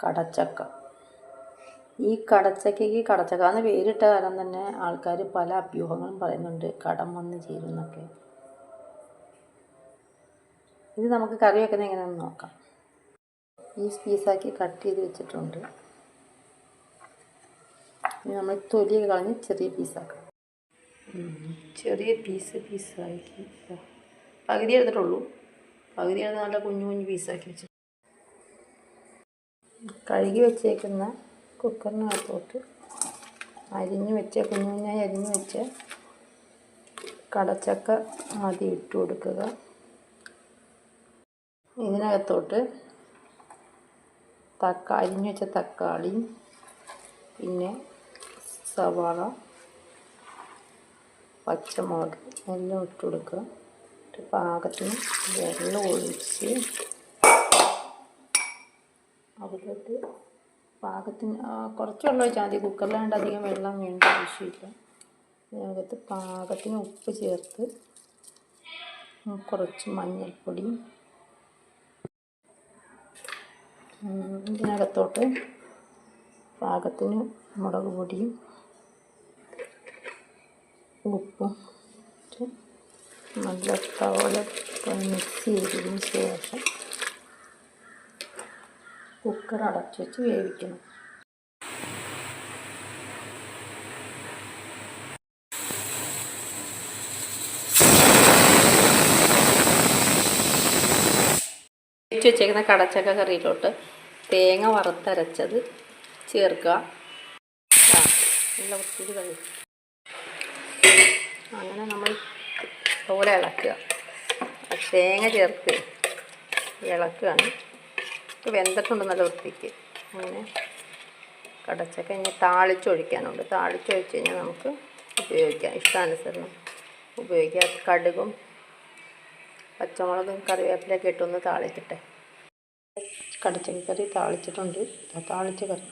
കടച്ചക്ക. ഈ കടച്ചക്കയ്ക്ക് കടച്ചക്ക എന്ന് പേരിട്ട കാരണം തന്നെ ആൾക്കാർ പല അഭ്യൂഹങ്ങളും പറയുന്നുണ്ട്, കടം വന്ന് ചേരുന്നൊക്കെ. ഇത് നമുക്ക് കറി വെക്കുന്നത് എങ്ങനെയാണെന്ന് നോക്കാം. പീസാക്കി കട്ട് ചെയ്ത് വെച്ചിട്ടുണ്ട്. ഇനി നമ്മൾ തൊലിയൊക്കെ കളഞ്ഞ് ചെറിയ പീസാക്കാം. ചെറിയ പീസാക്കി പകുതി എടുത്തിട്ടുള്ളൂ. പകുതി എടുത്ത് നല്ല കുഞ്ഞു കുഞ്ഞു പീസാക്കി വെച്ചു. കഴുകി വെച്ചേക്കുന്ന കുക്കറിനകത്തോട്ട് കുഞ്ഞു കുഞ്ഞായി അരിഞ്ഞു വെച്ച കടച്ചക്ക ആദ്യം ഇട്ട് കൊടുക്കുക. ഇതിനകത്തോട്ട് അരിഞ്ഞു വെച്ച തക്കാളി, പിന്നെ സവാള, പച്ചമുളക് എല്ലാം ഇട്ട് കൊടുക്കുക. പാകത്തിന് വെള്ളം ഒഴിച്ച് അതിലോട്ട് പാകത്തിന് കുറച്ച് വെള്ളം ഒഴിച്ചാൽ മതി. കുക്കറിലാണ്ട് അധികം വെള്ളം വേണ്ട ആവശ്യമില്ല. ഇതിനകത്ത് പാകത്തിന് ഉപ്പ് ചേർത്ത് കുറച്ച് മഞ്ഞൾപ്പൊടി, ഇതിനകത്തോട്ട് പാകത്തിന് മുളക് പൊടിയും ഉപ്പും നല്ല തവള മിക്സ് ചെയ്തതിന് ശേഷം കുക്കർ അടച്ചു വെച്ച് വേവിക്കണം. വേവിച്ച് വെച്ചേക്കുന്ന കടച്ചക്ക കറിയിലോട്ട് തേങ്ങ വറുത്തരച്ചത് ചേർക്കുക. നല്ല വൃത്തിയിൽ കഴിയും. അങ്ങനെ നമ്മൾ പോലെ ഇളക്കുക. തേങ്ങ ചേർത്ത് ഇളക്കുകയാണ്. വെന്തിട്ടുണ്ട് നല്ല വൃത്തിക്ക്. അങ്ങനെ കടച്ചക്ക ഇനി താളിച്ചൊഴിക്കാനുണ്ട്. താളിച്ചൊഴിച്ച് കഴിഞ്ഞാൽ നമുക്ക് ഉപയോഗിക്കാം, ഇഷ്ടാനുസരണം ഉപയോഗിക്കാം. കടുകും പച്ചമുളകും കറിവേപ്പിലൊക്കെ ഇട്ടൊന്ന് താളിക്കട്ടെ. കടച്ചക്ക കറി താളിച്ചിട്ടുണ്ട്. താളിച്ച കറി